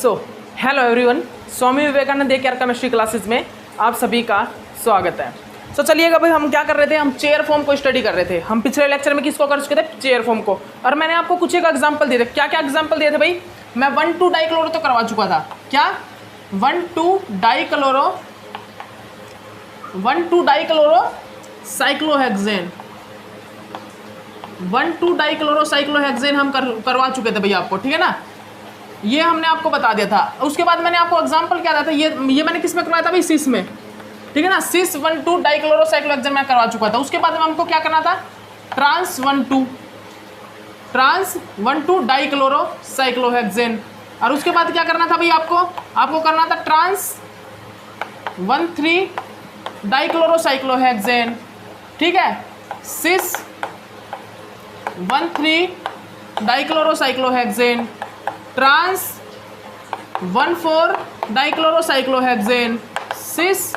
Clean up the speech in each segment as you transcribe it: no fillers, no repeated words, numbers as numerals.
सो hello everyone, Swami Vivekananda day care chemistry classes में आप सभी का स्वागत है। सो चलिएगा भाई, हम क्या कर रहे थे, हम चेयर फॉर्म को स्टडी कर रहे थे। हम पिछले लेक्चर में किसको कर चुके थे, चेयर फॉर्म को। और मैंने आपको कुछ एक एग्जांपल दिए थे। क्या क्या एग्जांपल दिए थे भाई, मैं 1,2 डाइक्लोरो तो करवा चुका था। क्या 1,2 डाइक्लोरो साइक्लोहेक्सेन 1,2 डाइक्लोरो साइक्लोहेक्सेन हम करवा चुके थे भैया आपको, ठीक है ना। ये हमने आपको बता दिया था। उसके बाद मैंने आपको एग्जांपल क्या दिया था, ये मैंने किस में करवाया था भाई, सिस में, ठीक है ना। सिस 1,2 डाइक्लोरो साइक्लोहेक्सेन मैं करवा चुका था। उसके बाद में हमको क्या करना था, ट्रांस 1,2 डाइक्लोरो साइक्लोहेक्सेन। और उसके बाद क्या करना था भाई, आपको करना था ट्रांस 1,3 डाइक्लोरो साइक्लोहेक्सेन, ठीक है। Cis 1,3 dichloro cyclohexane, trans 1,4 dichloro cyclohexane, cis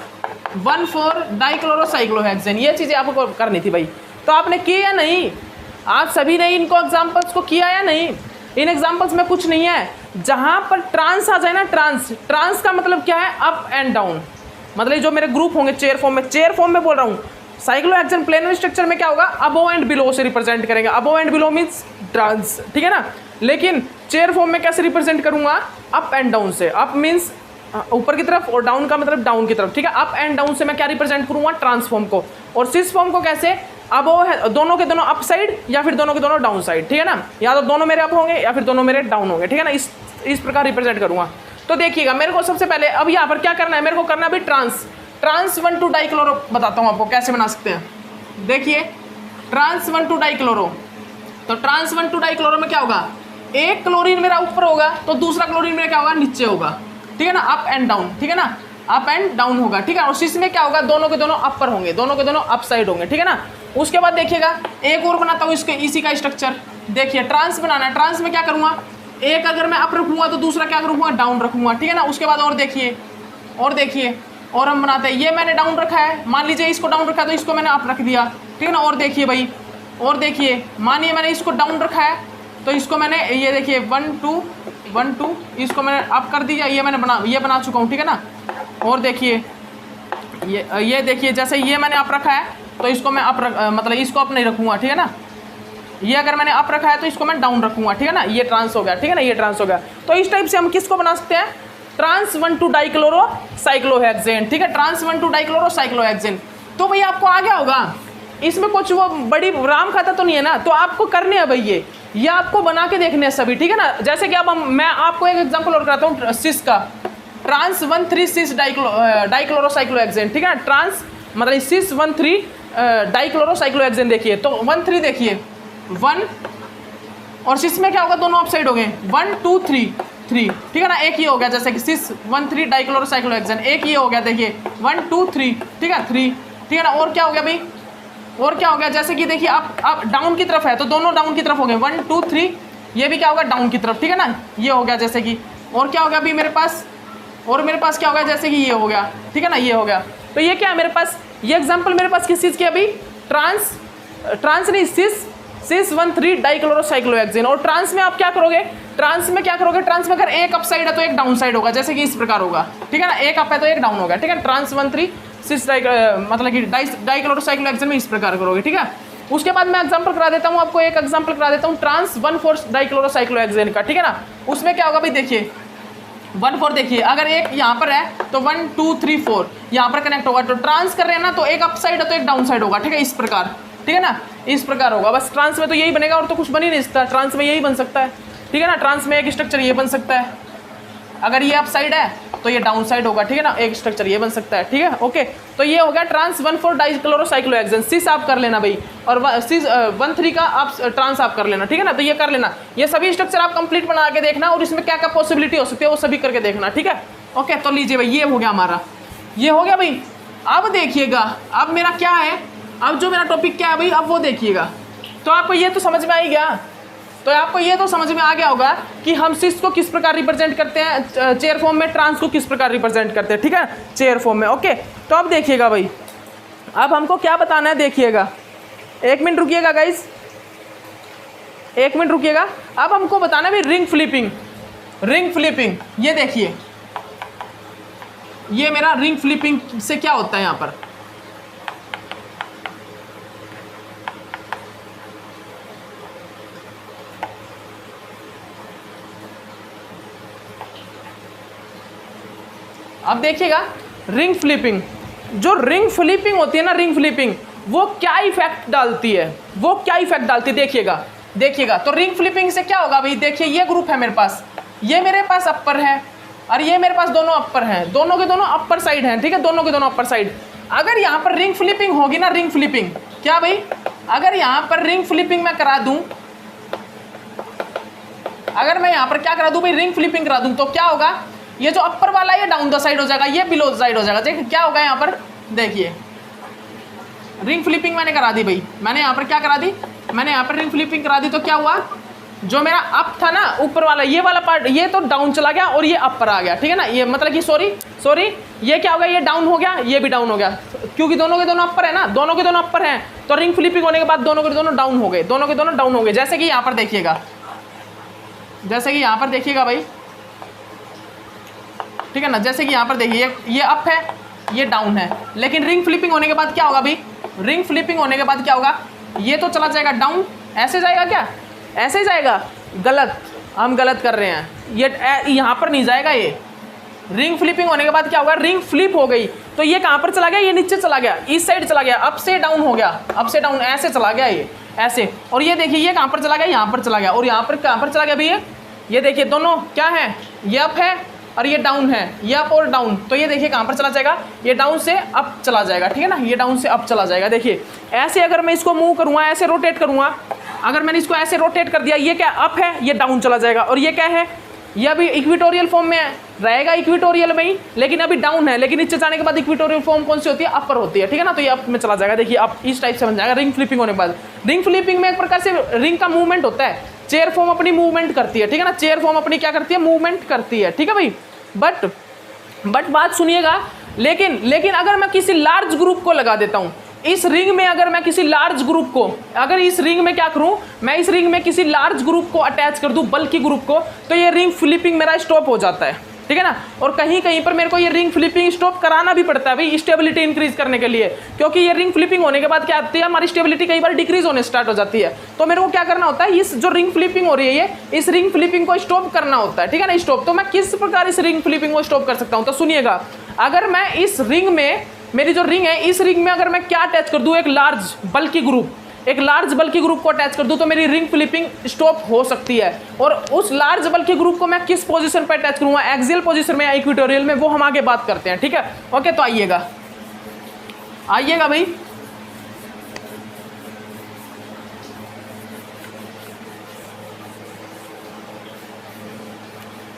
1,4 dichloro cyclohexane. ये चीज़ें आपको करनी थी भाई। तो आपने की या नहीं, आप सभी ने इनको एग्जांपल्स को किया या नहीं। इन एग्जांपल्स में कुछ नहीं है। जहां पर ट्रांस आ जाए ना, ट्रांस का मतलब क्या है, अप एंड डाउन। मतलब जो मेरे ग्रुप होंगे चेयर फॉर्म में बोल रहा हूँ। साइक्लोहेक्सेन प्लेनरी स्ट्रक्चर में क्या होगा, अबोव एंड बिलो से रिप्रेजेंट करेंगे। Above and below means trans, ठीक है ना। लेकिन चेयर फॉर्म में कैसे रिप्रेजेंट करूंगा, अप एंड डाउन से। अप मीन्स ऊपर की तरफ और डाउन का मतलब डाउन की तरफ, ठीक है। अप एंड डाउन से मैं क्या रिप्रेजेंट करूंगा, ट्रांसफॉर्म को। और सिस फॉर्म को कैसे, अबोव है, दोनों के दोनों अप साइड या फिर दोनों के दोनों डाउन साइड, ठीक है ना। या तो दोनों मेरे अप होंगे या फिर दोनों मेरे डाउन होंगे, ठीक है ना। इस प्रकार रिप्रेजेंट करूंगा। तो देखिएगा, मेरे को सबसे पहले अब यहाँ पर क्या करना है, मेरे को करना है भी ट्रांस 1,2 डाइक्लोरो। बताता हूँ आपको कैसे बना सकते हैं। देखिए ट्रांस 1,2 डाइक्लोरो, तो ट्रांस 1,2 डाइक्लोरो में क्या होगा, एक क्लोरीन मेरा ऊपर होगा तो दूसरा क्लोरीन मेरा क्या होगा, नीचे होगा, ठीक है ना। अप एंड डाउन, ठीक है ना, अप एंड डाउन होगा, ठीक है। और सिस में क्या होगा, दोनों के दोनों अपर होंगे, दोनों के दोनों अप साइड होंगे, ठीक है ना। उसके बाद देखिएगा, एक और बनाता हूँ इसके इसी का स्ट्रक्चर। देखिए ट्रांस बनाना है। ट्रांस में क्या करूँगा, एक अगर मैं अप रखूँगा तो दूसरा क्या करूँगा, डाउन रखूँगा, ठीक है ना। उसके बाद और देखिए और हम बनाते हैं। ये मैंने डाउन रखा है, मान लीजिए इसको डाउन रखा है तो इसको मैंने अप रख दिया, ठीक है ना। और देखिए भाई, और देखिए, मानिए मैंने इसको डाउन रखा है तो इसको मैंने, ये देखिए 1,2 इसको मैंने अप कर दिया, ये बना चुका हूँ, ठीक है ना। और देखिए ये देखिए, जैसे ये मैंने अप रखा है तो इसको मैं मतलब इसको अप नहीं रखूँगा, ठीक है ना। ये अगर मैंने अप रखा है तो इसको मैं डाउन रखूँगा, ठीक है ना। ये ट्रांस हो गया, ठीक है ना, ये ट्रांस हो गया। तो इस टाइप से हम किसको बना सकते हैं, ट्रांस 1,2 डाइक्लोरो साइक्लोहेक्सेन, ठीक है। Trans 1,2 dichloro cyclohexane. तो भाई आपको आ गया होगा, इसमें कुछ वो बड़ी राम खाता तो नहीं है ना। तो आपको करने हैं भाई, ये आपको बना के देखने हैं सभी, ठीक है ना। जैसे कि अब मैं आपको एक एग्जांपल और कराता हूँ सिस का, ट्रांस 1,3 सिस डाइक्लोरो साइक्लोहेक्सेन, ठीक है ना। ट्रांस मतलब सिस 1,3 डाइक्लोरो साइक्लोहेक्सेन। देखिए तो 1,3 देखिए 1 और सिस में क्या होगा, दोनों अप साइड हो गए, 1 2 3 3, ठीक है ना। एक ये हो गया, जैसे कि सिस 1,3 डाइक्लोरो साइक्लोहेक्सेन, एक ये हो गया, देखिए 1 2 3, ठीक है 3, ठीक है ना। और क्या हो गया भाई, और क्या हो गया, जैसे कि देखिए आप डाउन की तरफ है तो दोनों डाउन की तरफ हो गए, 1 2 3, ये भी क्या होगा, डाउन की तरफ, ठीक है ना। ये हो गया जैसे कि, और क्या हो गया अभी मेरे पास क्या हो गया, जैसे कि ये हो गया, ठीक है ना, ये हो गया। तो ये क्या है मेरे पास, ये एग्जाम्पल मेरे पास किस चीज़ की अभी, ट्रांस नहीं, सिस 1,3 डाइक्लोरो साइक्लोहेक्सेन। और ट्रांस में आप क्या करोगे, ट्रांस में अगर एक अप साइड है तो एक डाउन साइड होगा, जैसे कि इस प्रकार होगा, ठीक है ना। एक अप है तो एक डाउन होगा, ठीक है। ट्रांस 1,3 सिस मतलब कि डाइक्लोरो साइक्लोहेक्सेन में इस प्रकार करोगे, ठीक है। उसके बाद मैं एग्जांपल करा देता हूँ आपको, एक एग्जांपल करा देता हूँ ट्रांस 1,4 डाइक्लोरो साइक्लोहेक्सेन का, ठीक है ना। उसमें क्या होगा भाई, देखिए 1,4 देखिए, अगर एक यहाँ पर है तो 1 2 3 4 यहाँ पर कनेक्ट होगा। तो ट्रांस कर रहे हैं ना, तो एक अप साइड है तो एक डाउन साइड होगा, ठीक है, इस प्रकार, ठीक है ना, इस प्रकार होगा। बस ट्रांस में तो यही बनेगा और तो कुछ बन ही नहीं सकता। ट्रांस में यही बन सकता है, ठीक है ना। ट्रांस में एक स्ट्रक्चर ये बन सकता है, अगर ये अप साइड है तो ये डाउन साइड होगा, ठीक है ना। एक स्ट्रक्चर ये बन सकता है, ठीक है, ओके। तो ये हो गया ट्रांस 1,4 डाइक्लोरो साइक्लोहेक्सेन। सिस आप कर लेना भाई, और सिस 1,3 का आप ट्रांस आप कर लेना, ठीक है ना। तो ये कर लेना, ये सभी स्ट्रक्चर आप कंप्लीट बना के देखना और इसमें क्या क्या पॉसिबिलिटी हो सकती है वो सभी करके देखना, ठीक है, ओके। तो लीजिए भाई, ये हो गया हमारा, ये हो गया भाई। अब देखिएगा, अब मेरा क्या है, अब जो मेरा टॉपिक क्या है भाई, अब वो देखिएगा। तो आपको ये तो समझ में आ ही गया, तो आपको ये तो समझ में आ गया होगा कि हम सिस को किस प्रकार रिप्रेजेंट करते हैं चेयर फॉर्म में, ट्रांस को किस प्रकार रिप्रेजेंट करते हैं, ठीक है, चेयर फॉर्म में, ओके। तो अब देखिएगा भाई, अब हमको क्या बताना है, देखिएगा, 1 मिनट रुकिएगा गाइज, 1 मिनट रुकिएगा। अब हमको बताना है भाई रिंग फ्लिपिंग। रिंग फ्लिपिंग, ये देखिए ये मेरा रिंग फ्लिपिंग से क्या होता है यहां पर, अब देखिएगा रिंग फ्लिपिंग, जो रिंग फ्लिपिंग होती है ना, रिंग फ्लिपिंग वो क्या इफेक्ट डालती है, वो क्या इफेक्ट डालती है देखिएगा, देखिएगा। तो रिंग फ्लिपिंग से क्या होगा भाई, देखिए ये ग्रुप है मेरे पास, ये मेरे पास अपर है और ये मेरे पास दोनों अपर हैं, दोनों के दोनों अपर साइड हैं, ठीक है, दोनों के दोनों अपर साइड। अगर यहाँ पर रिंग फ्लिपिंग होगी ना, रिंग फ्लिपिंग, क्या भाई, अगर यहाँ पर रिंग फ्लिपिंग मैं करा दूं, अगर मैं यहाँ पर क्या करा दूं भाई, रिंग फ्लिपिंग करा दूं, तो क्या होगा, ये जो अपर वाला है ये डाउन द साइड हो जाएगा, ये बिलो द साइड हो जाएगा। देखिए क्या होगा यहाँ पर, देखिए रिंग फ्लिपिंग मैंने करा दी भाई, मैंने यहाँ पर क्या करा दी, मैंने यहाँ पर रिंग फ्लिपिंग करा दी, तो क्या हुआ, जो मेरा अप था ना ऊपर वाला ये वाला पार्ट, ये तो डाउन चला गया और ये अपर आ गया, ठीक है ना, ये मतलब कि सॉरी ये क्या हो गया, ये डाउन हो गया, ये भी डाउन हो गया, क्योंकि दोनों के दोनों अपर है ना, दोनों के दोनों अपर हैं, तो रिंग फ्लिपिंग होने के बाद दोनों के दोनों डाउन हो गए, दोनों के दोनों डाउन हो गए। जैसे कि यहाँ पर देखिएगा, जैसे कि यहाँ पर देखिएगा भाई, ठीक है ना, जैसे कि यहाँ पर देखिए ये अप है, ये डाउन है, लेकिन रिंग फ्लिपिंग होने के बाद क्या होगा भाई, रिंग फ्लिपिंग होने के बाद क्या होगा, ये तो चला जाएगा डाउन, ऐसे जाएगा क्या, ऐसे जाएगा, गलत, हम गलत कर रहे हैं, ये यहाँ पर नहीं जाएगा, ये रिंग फ्लिपिंग होने के बाद क्या होगा, रिंग फ्लिप हो गई, तो ये कहाँ पर चला गया, ये नीचे चला गया, इस साइड चला गया, अप से डाउन हो गया, अप से डाउन ऐसे चला गया ये ऐसे, और ये देखिए ये कहाँ पर चला गया, यहाँ पर चला गया, और यहाँ पर कहाँ पर चला गया भैया, ये देखिए दोनों क्या है, ये अप है और ये डाउन है, ये अप और डाउन, तो ये देखिए कहाँ पर चला जाएगा, ये डाउन से अप चला जाएगा, ठीक है ना, ये डाउन से अप चला जाएगा। देखिए ऐसे अगर मैं इसको मूव करूँगा, ऐसे रोटेट करूँगा, अगर मैंने इसको ऐसे रोटेट कर दिया, ये क्या अप है, ये डाउन चला जाएगा, और ये क्या है, ये अभी इक्विटोरियल फॉर्म में रहेगा, इक्विटोरियल में ही, लेकिन अभी डाउन है, लेकिन नीचे जाने के बाद इक्विटोरियल फॉर्म कौन सी होती है, अपर होती है, ठीक है ना, तो ये अप में चला जाएगा। देखिए अप इस टाइप से बन जाएगा रिंग फ्लिपिंग होने के बाद। रिंग फ्लिपिंग में एक प्रकार से रिंग का मूवमेंट होता है, चेयर फॉर्म अपनी मूवमेंट करती है, ठीक है ना, चेयर फॉर्म अपनी क्या करती है, मूवमेंट करती है, ठीक है भाई। बट बात सुनिएगा, लेकिन अगर मैं किसी लार्ज ग्रुप को लगा देता हूं इस रिंग में, अगर मैं किसी लार्ज ग्रुप को, अगर इस रिंग में क्या करूं, मैं इस रिंग में किसी लार्ज ग्रुप को अटैच कर दूं, बल्कि ग्रुप को, तो ये रिंग फ्लिपिंग मेरा स्टॉप हो जाता है, ठीक है ना। और कहीं कहीं पर मेरे को ये रिंग फ्लिपिंग स्टॉप कराना भी पड़ता है भाई, स्टेबिलिटी इंक्रीज करने के लिए, क्योंकि ये रिंग फ्लिपिंग होने के बाद क्या आती है, हमारी स्टेबिलिटी कई बार डिक्रीज होने स्टार्ट हो जाती है, तो मेरे को क्या करना होता है, इस जो रिंग फ्लिपिंग हो रही है, ये इस रिंग फ्लिपिंग को स्टॉप करना होता है, ठीक है ना, स्टॉप। तो मैं किस प्रकार इस रिंग फ्लिपिंग को स्टॉप कर सकता हूँ, तो सुनिएगा, अगर मैं इस रिंग में, मेरी जो रिंग है, इस रिंग में अगर मैं क्या अटैच कर दूं, एक लार्ज बल्कि ग्रुप, एक लार्ज बल्कि ग्रुप को अटैच कर दूं, तो मेरी रिंग फ्लिपिंग स्टॉप हो सकती है। और उस लार्ज बल्कि ग्रुप को मैं किस पोजीशन पर अटैच करूंगा, एक्सियल पोजीशन में या इक्वेटोरियल में, वो हम आगे बात करते हैं, ठीक है। ओके, तो आइएगा भाई,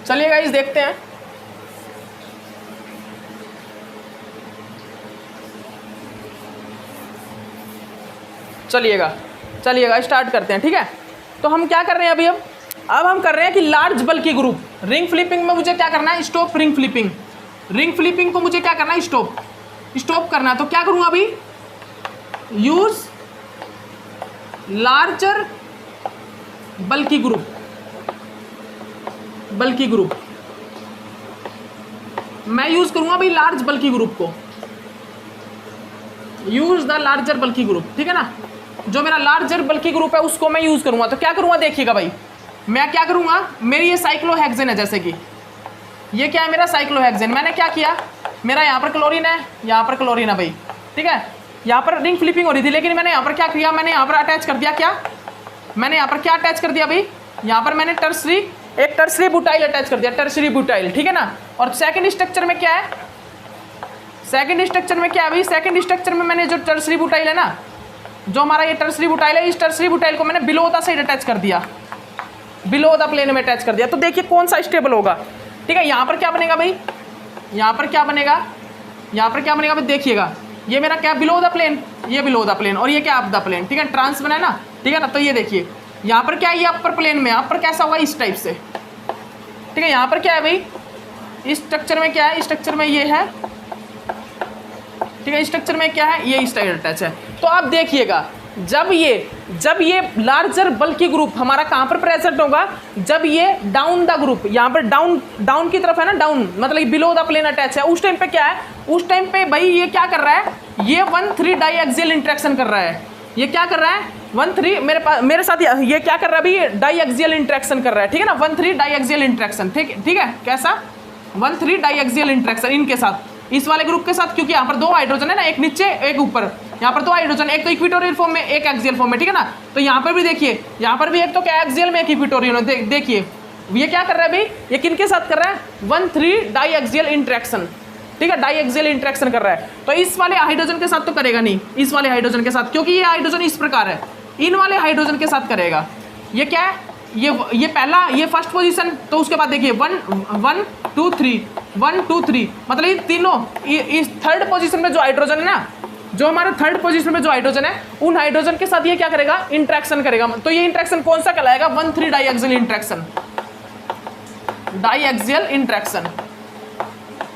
चलिएगा इस देखते हैं। चलिएगा स्टार्ट करते हैं, ठीक है। तो हम क्या कर रहे हैं अभी, अब हम कर रहे हैं कि लार्ज बल्कि ग्रुप, रिंग फ्लिपिंग में मुझे क्या करना है, स्टॉप रिंग फ्लिपिंग को मुझे क्या करना है, स्टॉप करना है। तो क्या करूंगा अभी, यूज लार्जर बल्कि ग्रुप, मैं यूज करूंगा भाई लार्ज बल्कि ग्रुप को, यूज द लार्जर बल्कि ग्रुप, ठीक है ना, जो मेरा लार्जर बल्कि ग्रुप है उसको मैं यूज करूंगा। तो क्या करूंगा, देखिएगा भाई, मैं क्या करूंगा, मेरी ये साइक्लोहेक्सेन है, जैसे कि ये क्या है मेरा साइक्लोहेक्सेन, मैंने क्या किया, मेरा यहाँ पर क्लोरीन है, यहाँ पर क्लोरीन है भाई, ठीक है, यहाँ पर रिंग फ्लिपिंग हो रही थी, लेकिन मैंने यहाँ पर क्या किया, मैंने यहाँ पर अटैच कर दिया, क्या मैंने यहाँ पर क्या अटैच कर दिया भाई, यहाँ पर मैंने टर्सरी बुटाइल अटैच कर दिया, टर्सरी बुटाइल, ठीक है ना। और सेकंड स्ट्रक्चर में क्या है, सेकंड स्ट्रक्चर में क्या है भाई, सेकंड स्ट्रक्चर में मैंने जो टर्सरी बुटाइल है ना, जो हमारा ये टर्सरी बुटाइल है, इस टर्सरी बुटाइल को मैंने बिलो द साइड अटैच कर दिया, बिलो द प्लेन में अटैच कर दिया। तो देखिए कौन सा स्टेबल होगा, ठीक है। यहाँ पर क्या बनेगा भाई, यहाँ पर क्या बनेगा भाई, देखिएगा, ये मेरा क्या बिलो द प्लेन, ये बिलो द प्लेन, और ये क्या अप द प्लेन, ठीक है, ट्रांस बना है ना, ठीक है ना। तो ये देखिए यहाँ पर क्या है, ये अपर प्लेन में, अपर कैसा होगा, इस टाइप से, ठीक है। यहाँ पर क्या है भाई, इस स्ट्रक्चर में क्या है, इस स्ट्रक्चर में ये है, ठीक है, स्ट्रक्चर में क्या है, ये इस टाइप अटैच है। तो आप देखिएगा, जब ये लार्जर बल्कि ग्रुप हमारा कहाँ पर प्रेजेंट होगा, जब ये डाउन द ग्रुप, यहाँ पर डाउन की तरफ है ना, डाउन मतलब बिलो द प्लेन अटैच है, उस टाइम पे क्या है, उस टाइम पे भाई ये क्या कर रहा है, ये 1,3 डाईएक्सियल इंटरेक्शन कर रहा है। ये क्या कर रहा है 1,3 मेरे साथ ये क्या कर रहा है भाई, डाईएक्सियल इंटरेक्शन कर रहा है, ठीक है ना, 1,3 डाईएक्सियल इंटरेक्शन, ठीक है, कैसा 1,3 डाईएक्सियल इंटरेक्शन इनके साथ, इस वाले ग्रुप के साथ, क्योंकि यहाँ पर 2 हाइड्रोजन है ना, एक नीचे एक ऊपर, यहाँ पर 2 हाइड्रोजन, एक तो इक्विटोरियल फॉर्म में, एक एक्सियल फॉर्म में, ठीक है ना। तो यहाँ पर भी देखिए, यहाँ पर भी एक तो क्या एक्सियल में, एक इक्विटोरियल में। देखिए ये क्या कर रहा है भाई, ये किनके साथ कर रहा है, 1,3 डाईएक्सियल इंटरेक्शन, ठीक है, डाईएक्सियल इंटरेक्शन कर रहा है। तो इस वाले हाइड्रोजन के साथ तो करेगा नहीं, इस वाले हाइड्रोजन के साथ, क्योंकि ये हाइड्रोजन इस प्रकार है, इन वाले हाइड्रोजन के साथ करेगा। ये क्या है, ये पहला, ये फर्स्ट पोजीशन, तो उसके बाद देखिए 1 2 3 1 2 3, मतलब ये तीनों, इस थर्ड पोजीशन में जो हाइड्रोजन है ना, जो हमारे थर्ड पोजीशन में जो हाइड्रोजन है, उन हाइड्रोजन के साथ ये क्या करेगा, इंटरेक्शन करेगा। तो ये इंटरेक्शन कौन सा कहलाएगा, 1,3 डाईएक्सियल इंटरेक्शन, डाईएक्सियल इंटरेक्शन,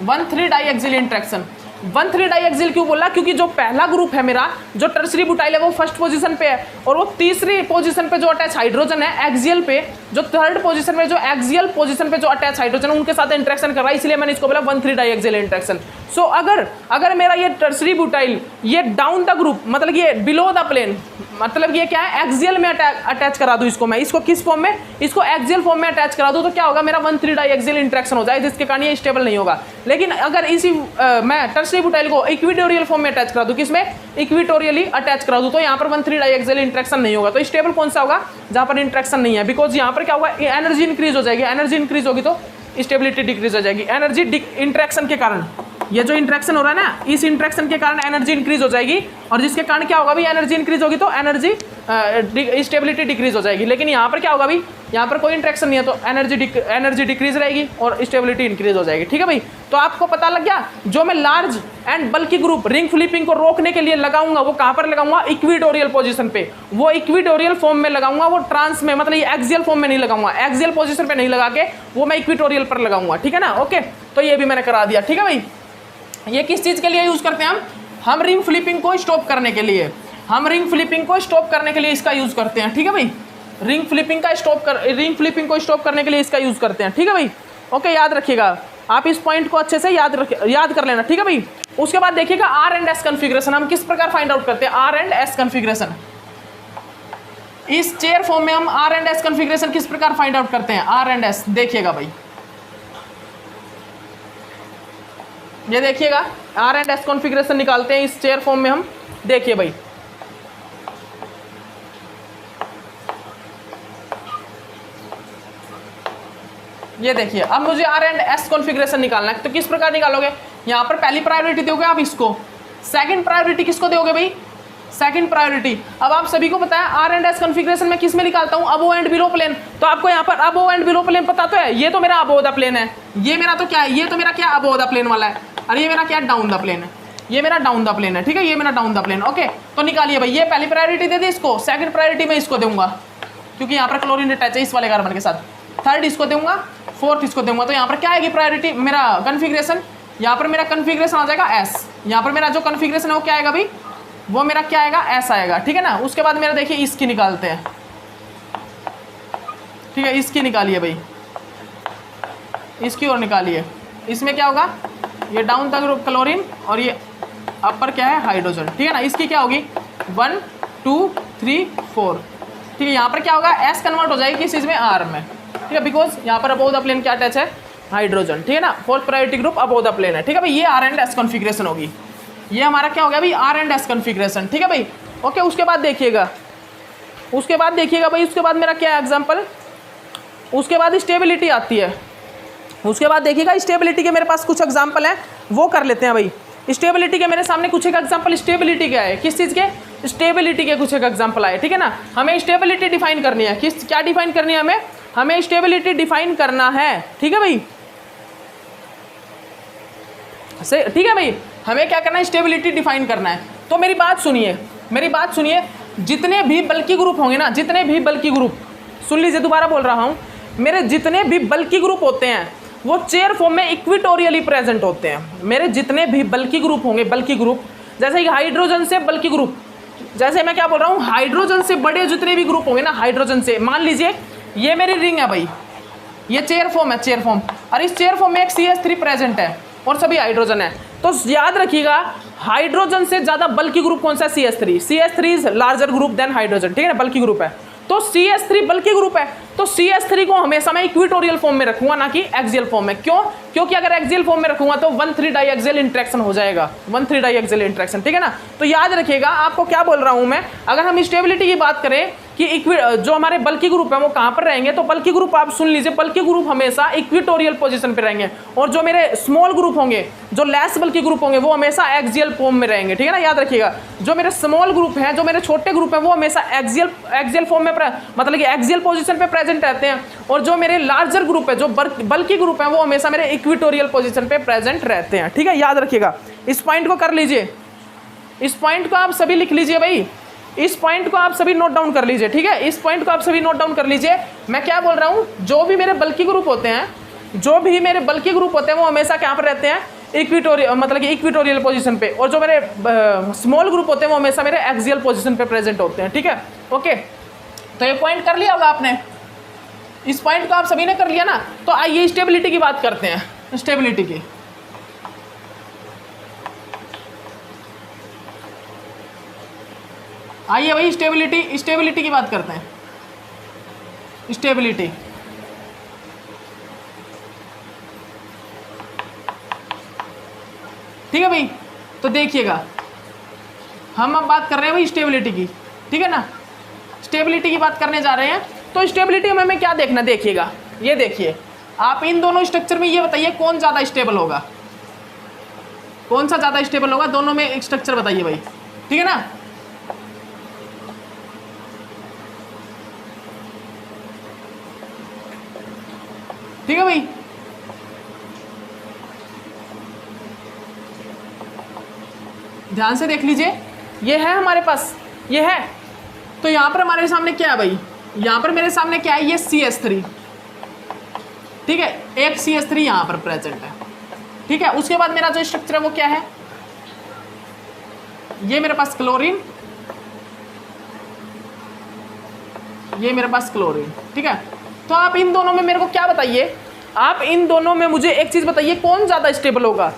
1,3 डाईएक्सियल इंटरेक्शन। 1,3 डाईएक्सियल क्यों बोला, क्योंकि जो पहला ग्रुप है मेरा, जो टर्सरी बुटाइल है, वो फर्स्ट पोजीशन पे है, और वो तीसरी पोजीशन पे जो अटैच हाइड्रोजन है एक्सियल पे, जो थर्ड पोजीशन में जो एक्सियल पोजीशन पे जो अटैच हाइड्रोजन है, उनके साथ इंटरेक्शन कर रहा है, इसलिए मैंने इसको बोला 1,3 डाईएक्सियल इंटरेक्शन। सो अगर मेरा ये टर्सरी बुटाइल ये डाउन द ग्रुप, मतलब ये बिलो द प्लेन, मतलब ये क्या है, एक्सियल में अटैच करा दूं इसको मैं, इसको किस फॉर्म में, इसको एक्सियल फॉर्म में अटैच करा दूं, तो क्या होगा, मेरा 1,3 डाईएक्सियल इंटरेक्शन हो जाए, जिसके कारण ये स्टेबल नहीं होगा। लेकिन अगर इसी मैं टर्सरी बुटाइल को इक्विटोरियल फॉर्म में अटैच करा दूं, किसमें, इक्विटोरियली अटैच करा दूं, तो यहाँ पर 1,3 डाईएक्सियल इंटरेक्शन नहीं होगा। तो स्टेबल कौन सा होगा, जहाँ पर इंटरेक्शन नहीं है, बिकॉज यहाँ पर क्या होगा, एनर्जी इंक्रीज हो जाएगी, एनर्जी इंक्रीज होगी तो स्टेबिलिटी डिक्रीज हो जाएगी। एनर्जी इंटरेक्शन के कारण, ये जो इंटरेक्शन हो रहा है ना, इस इंटरेक्शन के कारण एनर्जी इंक्रीज हो जाएगी, और जिसके कारण क्या होगा भी, एनर्जी इंक्रीज होगी तो एनर्जी स्टेबिलिटी डिक्रीज हो जाएगी। लेकिन यहाँ पर क्या होगा भी, यहाँ पर कोई इंटरेक्शन नहीं है, तो एनर्जी डिक्रीज रहेगी और स्टेबिलिटी इंक्रीज हो जाएगी, ठीक है भाई। तो आपको पता लग गया, जो मैं लार्ज एंड बल्कि ग्रुप रिंग फ्लिपिंग को रोकने के लिए लगाऊंगा, वो कहाँ पर लगाऊंगा, इक्विटोरियल पोजीशन पे, वो इक्विटोरियल फॉर्म में लगाऊंगा, वो ट्रांस में, मतलब ये एक्सियल फॉर्म में नहीं लगाऊंगा, एक्सियल पोजीशन पे नहीं लगा के वो मैं इक्विटोरियल पर लगाऊंगा, ठीक है ना। ओके, तो ये भी मैंने करा दिया, ठीक है भाई। ये किस चीज़ के लिए यूज़ करते हैं हम रिंग फ्लिपिंग को स्टॉप करने के लिए, हम रिंग फ्लिपिंग को स्टॉप करने के लिए इसका यूज़ करते हैं, ठीक है भाई। रिंग फ्लिपिंग को स्टॉप करने के लिए इसका यूज़ करते हैं, ठीक है भाई। ओके, याद रखिएगा आप इस पॉइंट को अच्छे से याद कर लेना, ठीक है भाई। उसके बाद देखिएगा आर एंड एस कन्फिग्रेशन हम किस प्रकार फाइंड आउट करते हैं, आर एंड एस कन्फिग्रेशन। इस चेयर फॉर्म में हम आर एंड एस कन्फिग्रेशन किस प्रकार फाइंड आउट करते हैं, आर एंड एस, देखिएगा भाई, ये देखिएगा आर एंड एस कॉन्फ़िगरेशन निकालते हैं इस चेयर फॉर्म में हम। देखिए भाई, ये देखिए, अब मुझे आर एंड एस कॉन्फ़िगरेशन निकालना है, तो किस प्रकार निकालोगे, यहाँ पर पहली प्रायोरिटी दोगे आप इसको, सेकंड प्रायोरिटी किसको दोगे भाई, सेकंड प्रायोरिटी। अब आप सभी को पता है आर एंड एस कॉन्फ़िगरेशन में किस में निकालता हूँ, अबोव एंड बिलो प्लेन। तो आपको यहाँ पर अबोव एंड बिलो प्लेन पता तो है, ये तो मेरा अबोव द प्लेन है, ये मेरा तो क्या है, ये तो मेरा क्या अबोव द प्लेन वाला है, और ये मेरा क्या डाउन द प्लेन है, ये मेरा डाउन द प्लेन है, ठीक है, ये मेरा डाउन द प्लेन। ओके, तो निकालिए भाई, ये पहली प्रायोरिटी दे दी इसको, सेकंड प्रायोरिटी में इसको दूंगा, क्योंकि यहाँ पर क्लोरीन अटैच है इस वाले कार्बन के साथ, थर्ड इसको दूंगा, फोर्थ इसको दूंगा। तो यहाँ पर क्या आएगी प्रायोरिटी, मेरा कन्फिग्रेशन, यहाँ पर मेरा कन्फिग्रेशन आ जाएगा एस, यहाँ पर मेरा जो कन्फिग्रेशन है वो क्या आएगा भाई, वो मेरा क्या आएगा, एस आएगा, ठीक है ना। उसके बाद मेरा देखिए इसकी निकालते हैं, ठीक है, इसकी निकालिए भाई, इसकी और निकालिए, इसमें क्या होगा, ये डाउन द ग्रुप क्लोरीन और ये अपर क्या है हाइड्रोजन, ठीक है ना। इसकी क्या होगी 1 2 3 4, ठीक है, यहाँ पर क्या होगा, एस कन्वर्ट हो जाएगी किस चीज़ में, आर में, ठीक है, बिकॉज यहाँ पर अबोव द प्लेन क्या अटैच है, हाइड्रोजन, ठीक है ना। Fourth priority group above the plane है, ठीक है भाई। ये आर एंड एस कॉन्फ़िगरेशन होगी, ये हमारा क्या हो गया भाई, आर एंड एस कॉन्फ़िगरेशन, ठीक है भाई। ओके, उसके बाद देखिएगा भाई, उसके बाद मेरा क्या है एग्जाम्पल, उसके बाद स्टेबिलिटी आती है। उसके बाद देखिएगा स्टेबिलिटी के मेरे पास कुछ एग्जाम्पल हैं, वो कर लेते हैं भाई। स्टेबिलिटी के मेरे सामने कुछ एक एग्जाम्पल स्टेबिलिटी के आए, किस चीज़ के, स्टेबिलिटी के कुछ एक एग्जाम्पल आए, ठीक है ना। हमें स्टेबिलिटी डिफाइन करनी है, क्या डिफाइन करनी है, हमें स्टेबिलिटी डिफाइन करना है, ठीक है भाई, ठीक है भाई, हमें क्या करना है, स्टेबिलिटी डिफाइन करना है। तो मेरी बात सुनिए, जितने भी बल्कि ग्रुप होंगे ना, जितने भी बल्कि ग्रुप, सुन लीजिए दोबारा बोल रहा हूँ, मेरे जितने भी बल्कि ग्रुप होते हैं वो चेयर फॉर्म में इक्विटोरियली प्रेजेंट होते हैं। मेरे जितने भी बल्कि ग्रुप होंगे, बल्कि ग्रुप जैसे कि हाइड्रोजन से बल्कि ग्रुप, जैसे मैं क्या बोल रहा हूँ, हाइड्रोजन से बड़े जितने भी ग्रुप होंगे ना, हाइड्रोजन से, मान लीजिए ये मेरी रिंग है भाई, ये चेयर फॉर्म है, चेयर फॉर्म, और इस चेयर फॉर्म में एक CH3 प्रेजेंट है और सभी हाइड्रोजन है। तो याद रखिएगा हाइड्रोजन से ज्यादा बल्कि ग्रुप कौन सा है? CH3। CH3 is larger group than hydrogen, ठीक है ना, बल्कि ग्रुप है। तो CH3 बल्कि ग्रुप है, तो CH3 को हमेशा मैं इक्विटोरियल फॉर्म में रखूंगा, ना कि एक्सियल फॉर्म में। क्यों? क्योंकि अगर एक्सियल फॉर्म में रखूंगा तो 1,3 डाइएक्सियल इंटरेक्शन हो जाएगा, 1,3 डाइएक्सियल इंटरेक्शन, ठीक है ना। तो याद रखिएगा, आपको क्या बोल रहा हूं मैं, अगर हम स्टेबिलिटी की बात करें कि जो हमारे बल्कि ग्रुप है वो कहां पर रहेंगे, तो बल्कि ग्रुप आप सुन लीजिए, बल्कि ग्रुप हमेशा इक्विटोरियल पोजीशन पे रहेंगे, और जो मेरे स्मॉल ग्रुप होंगे, जो लेस बल्कि ग्रुप होंगे, वो हमेशा एक्सियल फॉर्म में रहेंगे, ठीक है ना। याद रखिएगा, जो मेरे स्मॉल ग्रुप हैं, जो मेरे छोटे ग्रुप हैं, वो हमेशा एक्सियल फॉर्म में, मतलब कि एक्सियल पोजीशन पे प्रेजेंट रहते हैं, और जो मेरे लार्जर ग्रुप है, जो बल्कि ग्रुप है, वो हमेशा मेरे इक्विटोरियल पोजीशन पे प्रेजेंट रहते हैं, ठीक है। याद रखिएगा, इस पॉइंट को कर लीजिए, इस पॉइंट को आप सभी लिख लीजिए भाई, इस पॉइंट को आप सभी नोट डाउन कर लीजिए, ठीक है। इस पॉइंट को आप सभी नोट डाउन कर लीजिए। मैं क्या बोल रहा हूं, जो भी मेरे बल्कि ग्रुप होते हैं, जो भी मेरे बल्कि ग्रुप होते हैं, वो हमेशा क्या पर रहते हैं? इक्विटोरियल, मतलब कि इक्विटोरियल पोजीशन पे, और जो मेरे स्मॉल ग्रुप होते हैं वो हमेशा मेरे एक्सियल पोजीशन पे प्रेजेंट होते हैं, ठीक है। ओके, तो ये पॉइंट कर लिया होगा आपने, इस पॉइंट को आप सभी ने कर लिया ना। तो आइए स्टेबिलिटी की बात करते हैं, स्टेबिलिटी की। आइए भाई स्टेबिलिटी की बात करते हैं। स्टेबिलिटी, ठीक है भाई। तो देखिएगा, हम अब बात कर रहे हैं भाई स्टेबिलिटी की, ठीक है ना। स्टेबिलिटी की बात करने जा रहे हैं, तो स्टेबिलिटी में हमें क्या देखना, देखिएगा, ये देखिए, आप इन दोनों स्ट्रक्चर में ये बताइए कौन ज़्यादा स्टेबल होगा, कौन सा ज़्यादा स्टेबल होगा, दोनों में एक स्ट्रक्चर बताइए भाई, ठीक है ना। ठीक है भाई, ध्यान से देख लीजिए, ये है हमारे पास, ये है। तो यहां पर हमारे सामने क्या है भाई, यहां पर मेरे सामने क्या है, ये CH3, ठीक है, एक CH3 यहां पर प्रेजेंट है, ठीक है। उसके बाद मेरा जो स्ट्रक्चर है वो क्या है, ये मेरे पास क्लोरीन, ये मेरे पास क्लोरीन, ठीक है। तो आप इन दोनों में मेरे को क्या बताइए, आप इन दोनों में मुझे एक चीज बताइए, कौन ज्यादा स्टेबल होगा,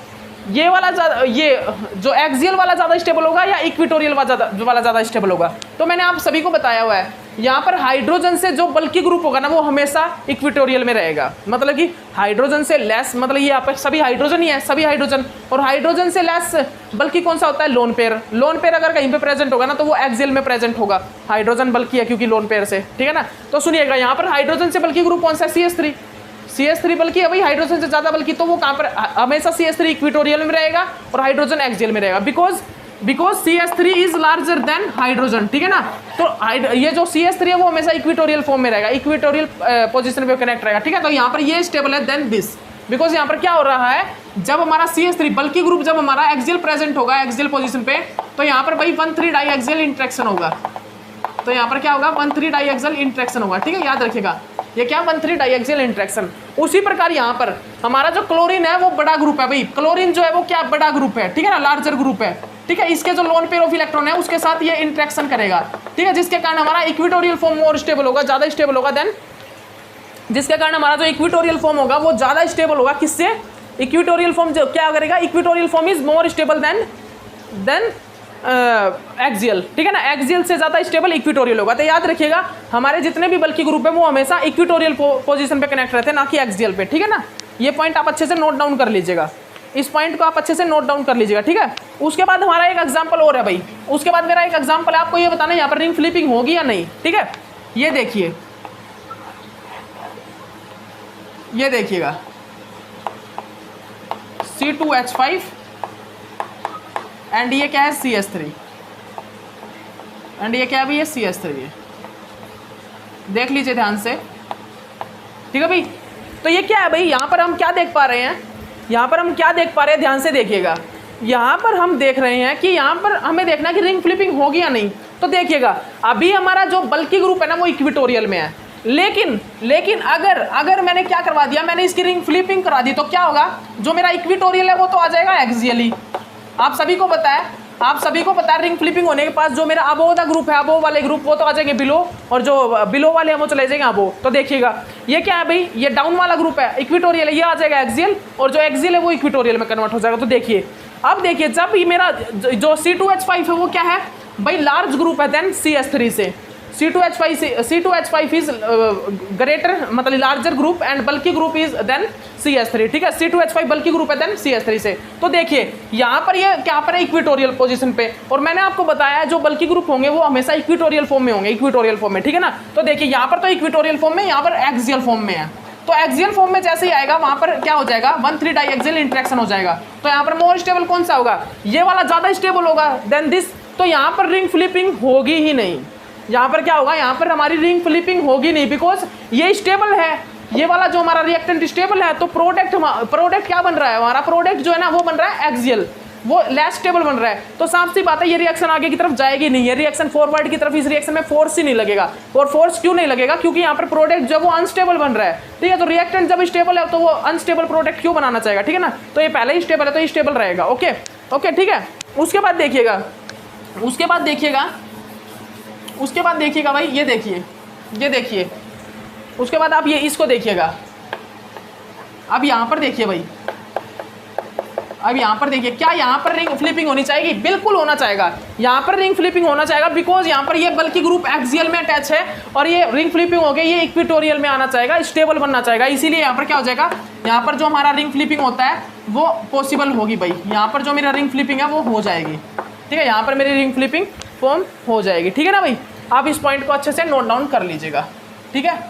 ये वाला ज्यादा, ये जो एक्सियल वाला ज्यादा स्टेबल होगा या इक्विटोरियल वाला ज्यादा स्टेबल होगा। तो मैंने आप सभी को बताया हुआ है, यहाँ पर हाइड्रोजन से जो बल्कि ग्रुप होगा ना, वो हमेशा इक्विटोरियल में रहेगा, मतलब कि हाइड्रोजन से लेस, मतलब ये यहाँ पर सभी हाइड्रोजन ही है, सभी हाइड्रोजन, और हाइड्रोजन से लेस बल्कि कौन सा होता है, लोन पेयर। लोन पेयर अगर कहीं पे प्रेजेंट होगा ना, तो वो एक्सियल में प्रेजेंट होगा, हाइड्रोजन बल्कि है क्योंकि लोन पेयर से, ठीक है ना। तो सुनिएगा, यहाँ पर हाइड्रोजन से बल्कि ग्रुप कौन सा है, CH3 बल्कि है भाई, हाइड्रोजन से ज्यादा बल्कि, तो वो कहाँ पर हमेशा CH3 इक्विटोरियल में रहेगा और हाइड्रोजन एक्सियल में रहेगा, because CH3 is larger than hydrogen, ठीक है ना। तो ये जो CH3 है वो हमेशा इक्विटोरियल फॉर्म में रहेगा, इक्विटोरियल पोजीशन पे कनेक्ट रहेगा, ठीक है। तो यहाँ पर ये स्टेबल है देन दिस, बिकॉज यहाँ पर क्या हो रहा है, जब हमारा CH3 बल्कि ग्रुप जब हमारा एक्सियल प्रेजेंट होगा, एक्सियल पोजीशन पे, तो यहाँ पर भाई 1,3 डाइएक्सियल इंटरेक्शन होगा, तो यहाँ पर क्या होगा, 1,3 डाइएक्सियल इंटरेक्शन होगा, ठीक है। याद रखिएगा, ये क्या, 1,3 डाइएक्सियल इंटरेक्शन। उसी प्रकार यहाँ पर हमारा जो क्लोरीन है वो बड़ा ग्रुप है भाई, क्लोरीन जो है वो क्या, बड़ा ग्रुप है, ठीक है ना, लार्जर ग्रुप है, ठीक है। इसके जो लोन पेयर ऑफ इलेक्ट्रॉन है उसके साथ ये इंटरेक्शन करेगा, ठीक है, जिसके कारण हमारा इक्विटोरियल फॉर्म मोर स्टेबल होगा, ज्यादा स्टेबल होगा देन, जिसके कारण हमारा जो इक्विटोरियल फॉर्म होगा वो ज्यादा स्टेबल होगा, किससे, इक्विटोरियल फॉर्म जो क्या करेगा, equatorial form is more stable then axial, ठीक है ना। एक्सियल से ज्यादा स्टेबल इक्विटोरियल होगा। तो याद रखिएगा, हमारे जितने भी बल्कि ग्रुप है वो हमेशा इक्विटोरियल पोजीशन पे कनेक्ट रहते हैं, ना कि एक्सियल पे, ठीक है ना। ये पॉइंट आप अच्छे से नोट डाउन कर लीजिएगा, इस पॉइंट को आप अच्छे से नोट डाउन कर लीजिएगा, ठीक है। उसके बाद हमारा एक एग्जाम्पल और है भाई, उसके बाद मेरा एक एग्जाम्पल है, आपको ये बताना है यहाँ पर रिंग फ्लिपिंग होगी या नहीं, ठीक है। ये देखिए, ये देखिएगा, C2H5 एंड ये क्या है, CH3, एंड ये क्या है भाई, ये CH3 है, देख लीजिए ध्यान से, ठीक है भाई। तो ये क्या है भाई, यहाँ पर हम क्या देख पा रहे हैं, यहाँ पर हम क्या देख पा रहे हैं, ध्यान से देखिएगा, यहाँ पर हम देख रहे हैं कि यहाँ पर हमें देखना है कि रिंग फ्लिपिंग होगी या नहीं। तो देखिएगा, अभी हमारा जो बल्कि ग्रुप है ना वो इक्विटोरियल में है, लेकिन अगर मैंने क्या करवा दिया, मैंने इसकी रिंग फ्लिपिंग करा दी, तो क्या होगा, जो मेरा इक्विटोरियल है वो तो आ जाएगा एक्सियली। आप सभी को पता है आप सभी को पता है रिंग फ्लिपिंग होने के पास जो मेरा अबोव द ग्रुप है, अबोव वाले ग्रुप वो तो आ जाएंगे बिलो, और जो बिलो वाले हैं वो चले जाएंगे अबोव। तो देखिएगा ये क्या है भाई, ये डाउन वाला ग्रुप है, इक्विटोरियल है, ये आ जाएगा एक्सियल, और जो एक्सियल है वो इक्विटोरियल में कन्वर्ट हो जाएगा। तो देखिए अब देखिए जब ये मेरा जो C2H5 है वो क्या है भाई, लार्ज ग्रुप है देन CS3 से। C2H5 इज ग्रेटर मतलब लार्जर ग्रुप एंड बल्कि ग्रुप इज देन CS3, ठीक है। C2H5 बल्कि ग्रुप है देन CS3 से। तो देखिए यहाँ पर ये क्या पर है, इक्विटोरियल पोजीशन पे, और मैंने आपको बताया है जो बल्कि ग्रुप होंगे वो हमेशा इक्विटोरियल फॉर्म में होंगे, इक्विटोरियल फॉर्म में, ठीक है ना। तो देखिए यहाँ पर तो इक्विटोरियल फॉर्म में, यहाँ पर एक्सियल फॉर्म में है। तो एक्सियल फॉर्म में जैसे ही आएगा वहां पर क्या हो जाएगा, 1,3 डाइएक्सियल इंटरेक्शन हो जाएगा। तो यहाँ पर मोर स्टेबल कौन सा होगा, ये वाला ज्यादा स्टेबल होगा देन दिस। तो यहाँ पर रिंग फ्लिपिंग होगी ही नहीं। यहाँ पर क्या होगा, यहाँ पर हमारी रिंग फ्लिपिंग होगी नहीं, बिकॉज ये स्टेबल है, ये वाला जो हमारा रिएक्टेंट स्टेबल है। तो प्रोडक्ट क्या बन रहा है, हमारा प्रोडक्ट जो है ना वो बन रहा है एक्सियल, वो लेस स्टेबल बन रहा है। तो साफ सी बात है ये रिएक्शन आगे की तरफ जाएगी नहीं, ये रिएक्शन फॉरवर्ड की तरफ, इस रिएक्शन में फोर्स ही नहीं लगेगा। और फोर्स क्यों नहीं लगेगा, क्योंकि यहाँ पर प्रोडक्ट जब वो अनस्टेबल बन रहा है, ठीक है। तो रिएक्टेंट जब स्टेबल है तो वो अनस्टेबल प्रोडक्ट क्यों बनाना चाहेगा, ठीक है ना। तो ये पहले ही स्टेबल है तो ये स्टेबल रहेगा। ओके ओके ठीक है। उसके बाद देखिएगा भाई, ये देखिए उसके बाद आप ये इसको देखिएगा। अब यहाँ पर देखिए भाई, अब यहाँ पर देखिए क्या यहाँ पर रिंग फ्लिपिंग होनी चाहिए, बिल्कुल होना चाहेगा, यहाँ पर रिंग फ्लिपिंग होना चाहेगा, बिकॉज यहाँ पर ये बल्कि ग्रुप एक्सियल में अटैच है और ये रिंग फ्लिपिंग हो गई, ये इक्विटोरियल में आना चाहेगा, स्टेबल बनना चाहेगा। इसीलिए यहाँ पर क्या हो जाएगा, यहाँ पर जो हमारा रिंग फ्लिपिंग होता है वो पॉसिबल होगी भाई, यहाँ पर जो मेरा रिंग फ्लिपिंग है वो हो जाएगी, ठीक है। यहाँ पर मेरी रिंग फ्लिपिंग फॉर्म हो जाएगी, ठीक है ना भाई। आप इस पॉइंट को अच्छे से नोट डाउन कर लीजिएगा, ठीक है।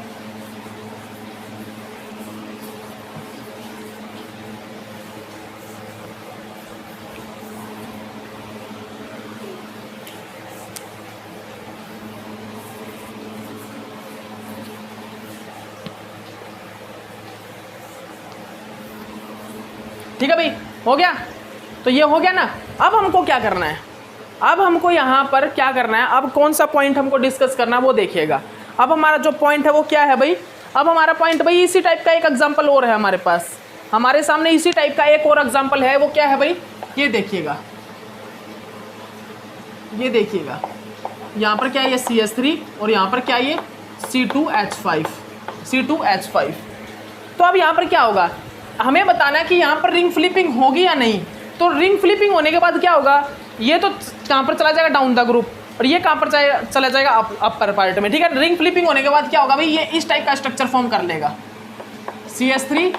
ठीक है भाई, हो गया। तो ये हो गया ना। अब हमको क्या करना है, अब हमको यहाँ पर क्या करना है, अब कौन सा पॉइंट हमको डिस्कस करना है वो देखिएगा। अब हमारा जो पॉइंट है वो क्या है भाई, अब हमारा पॉइंट भाई इसी टाइप का एक एग्जांपल और है हमारे पास, हमारे सामने इसी टाइप का एक और एग्जांपल है। वो क्या है भाई, ये देखिएगा, यहाँ पर क्या है, ये CS3 और यहाँ पर क्या है, ये C2H5। तो अब यहाँ पर क्या होगा, हमें बताना है कि यहाँ पर रिंग फ्लिपिंग होगी या नहीं। तो रिंग फ्लिपिंग होने के बाद क्या होगा, ये तो कहाँ पर चला जाएगा, डाउन द ग्रुप, और ये कहाँ पर चला जाएगा, अपर पार्ट में, ठीक है। रिंग फ्लिपिंग होने के बाद क्या होगा भाई, ये इस टाइप का स्ट्रक्चर फॉर्म कर लेगा, CS3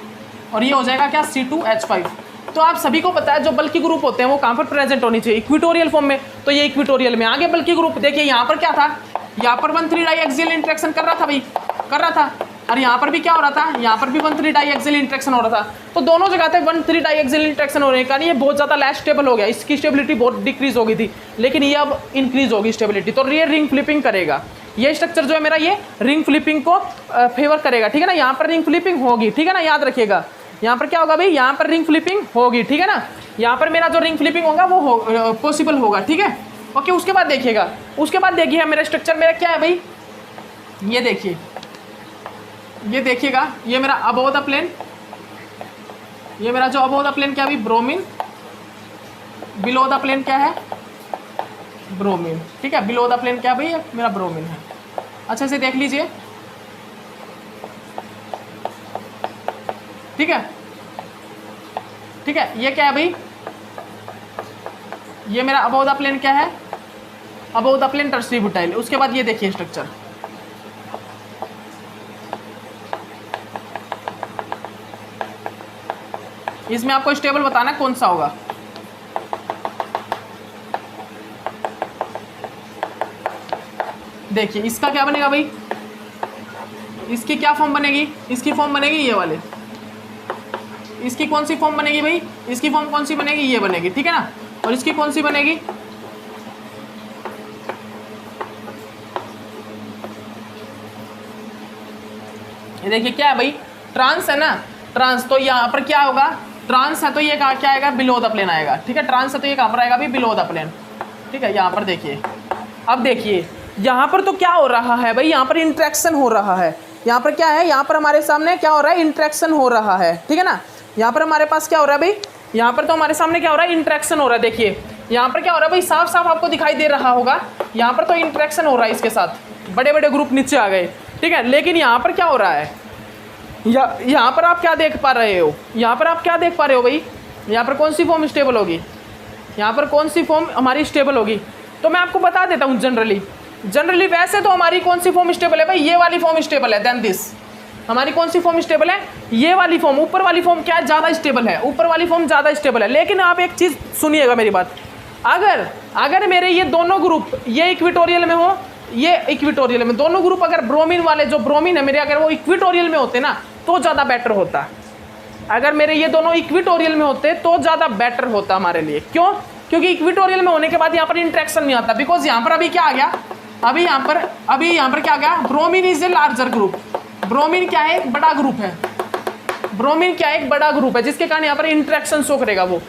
और ये हो जाएगा क्या, C2H5। तो आप सभी को पता है जो बल्कि ग्रुप होते हैं वो कहाँ पर प्रेजेंट होनी चाहिए, इक्विटोरियल फॉर्म में। तो ये इक्विटोरियल में आगे बल्कि ग्रुप, देखिए यहाँ पर क्या था, यहाँ पर 1,3 डाइएक्सियल इंटरेक्शन कर रहा था भाई, कर रहा था, और यहाँ पर भी क्या हो रहा था, यहाँ पर भी 1,3 डाइएक्सियल इंटरेक्शन हो रहा था। तो दोनों जगह पे 1,3 डाइएक्सियल इंटरेक्शन होने के कारण ये बहुत ज़्यादा लेस स्टेबल हो गया, इसकी स्टेबिलिटी बहुत डिक्रीज हो गई थी, लेकिन ये अब इंक्रीज होगी स्टेबिलिटी। तो ये रिंग फ्लिपिंग करेगा, ये स्ट्रक्चर जो है मेरा ये रिंग फ्लिपिंग को फेवर करेगा, ठीक है ना। यहाँ पर रिंग फ्लिपिंग होगी, ठीक है ना, याद रखिएगा। यहाँ पर क्या होगा भाई, यहाँ पर रिंग फ्लिपिंग होगी, ठीक है ना। यहाँ पर मेरा जो रिंग फ्लिपिंग होगा वो पॉसिबल होगा, ठीक है। ओके, उसके बाद देखिएगा, मेरा स्ट्रक्चर मेरा क्या है भाई, ये देखिएगा, ये मेरा अबोव द प्लेन, ये मेरा जो अबोव द प्लेन क्या है ब्रोमीन, बिलो द प्लेन क्या है, ब्रोमीन, ठीक है। बिलो द प्लेन क्या भाई, मेरा ब्रोमीन है। अच्छे से देख लीजिए, ठीक है, ठीक है। ये क्या है भाई, ये मेरा अबोव द प्लेन क्या है, above the plane tertiary butyl. उसके बाद ये देखिए स्ट्रक्चर, इसमें आपको स्टेबल बताना कौन सा होगा। देखिए इसका क्या बनेगा भाई, इसकी क्या फॉर्म बनेगी, इसकी फॉर्म बनेगी ये वाले, इसकी कौन सी फॉर्म बनेगी भाई, इसकी फॉर्म कौन सी बनेगी, ये बनेगी, ठीक है ना। और इसकी कौन सी बनेगी, ये देखिए क्या है भाई, ट्रांस है ना, ट्रांस। तो यहाँ पर क्या होगा, ट्रांस है तो ये क्या आएगा, बिलो द प्लेन आएगा, ठीक है। ट्रांस है तो ये कहाँ पर आएगा भी, बिलो द प्लेन, ठीक है। यहाँ पर देखिए, अब देखिए यहाँ पर तो क्या हो रहा है भाई, यहाँ पर इंट्रैक्शन हो रहा है, यहाँ पर क्या है, यहाँ पर हमारे सामने क्या हो रहा है, इंट्रैक्शन हो रहा है, ठीक है ना। यहाँ पर हमारे पास क्या हो रहा है भाई, यहाँ पर तो हमारे सामने क्या हो रहा है, इंट्रैक्शन हो रहा है। देखिए यहाँ पर क्या हो रहा है भाई, साफ साफ आपको दिखाई दे रहा होगा, यहाँ पर तो इंटरेक्शन हो रहा है इसके साथ, बड़े बड़े ग्रुप नीचे आ गए, ठीक है। लेकिन यहाँ पर क्या हो रहा है, यहाँ पर आप क्या देख पा रहे हो, यहाँ पर आप क्या देख पा रहे हो भाई, यहाँ पर कौन सी फॉर्म स्टेबल होगी, यहाँ पर कौन सी फॉर्म हमारी स्टेबल होगी। तो मैं आपको बता देता हूँ जनरली वैसे तो हमारी कौन सी फॉर्म स्टेबल है भाई, ये वाली फॉर्म स्टेबल है देन दिस। हमारी कौन सी फॉर्म स्टेबल है, ये वाली फॉर्म। ऊपर वाली फॉर्म क्या है, ज़्यादा स्टेबल है, ऊपर वाली फॉर्म ज़्यादा स्टेबल है। लेकिन आप एक चीज़ सुनिएगा मेरी बात, अगर मेरे ये दोनों ग्रुप, ये इक्विटोरियल में हो, ये इक्विटोरियल में, दोनों ग्रुप अगर ब्रोमीन वाले, जो ब्रोमीन है मेरे, अगर वो इक्विटोरियल में होते ना तो ज़्यादा बेटर होता। अगर मेरे ये दोनों इक्विटोरियल में होते तो ज़्यादा बेटर होता हमारे लिए। क्यों? क्योंकि इक्विटोरियल में होने के बाद यहाँ पर इंटरेक्शन नहीं आता, बिकॉज यहाँ पर अभी क्या आ गया, अभी यहाँ पर क्या आ गया, bromine is a larger group. Bromine क्या है, एक बड़ा ग्रुप है, ब्रोमीन क्या है, एक बड़ा ग्रुप है, जिसके कारण यहाँ पर इंटरेक्शन शो करेगा, वो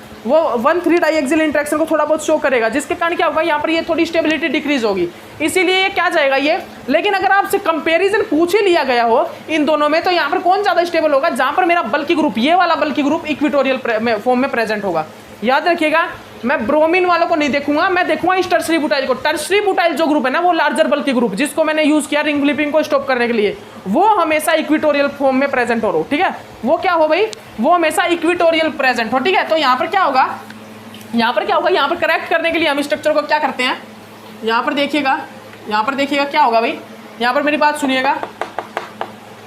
1,3 डाइएक्सियल इंटरेक्शन को थोड़ा बहुत शो करेगा, जिसके कारण क्या होगा, यहाँ पर ये थोड़ी स्टेबिलिटी डिक्रीज होगी, इसीलिए ये क्या जाएगा ये। लेकिन अगर आपसे कंपैरिजन पूछ ही लिया गया हो इन दोनों में, तो यहाँ पर कौन ज़्यादा स्टेबल होगा, जहाँ पर मेरा बल्कि ग्रुप, ये वाला बल्कि ग्रुप इक्विटोरियल फॉर्म में प्रेजेंट होगा। याद रखिएगा, मैं ब्रोमीन वालों को नहीं देखूंगा, मैं देखूंगा इस टर्शरी बुटाइल को। टर्शरी बुटाइल जो ग्रुप है ना, वो लार्जर बल्कि ग्रुप, जिसको मैंने यूज किया रिंग फ्लिपिंग को स्टॉप करने के लिए, वो हमेशा इक्विटोरियल फॉर्म में प्रेजेंट हो रहा हो, ठीक है। वो क्या हो भाई, वो हमेशा इक्विटोरियल प्रेजेंट हो, ठीक है। तो यहाँ पर क्या होगा, यहाँ पर करेक्ट करने के लिए हम स्ट्रक्चर को क्या करते हैं, यहाँ पर देखिएगा क्या होगा भाई, यहाँ पर मेरी बात सुनिएगा,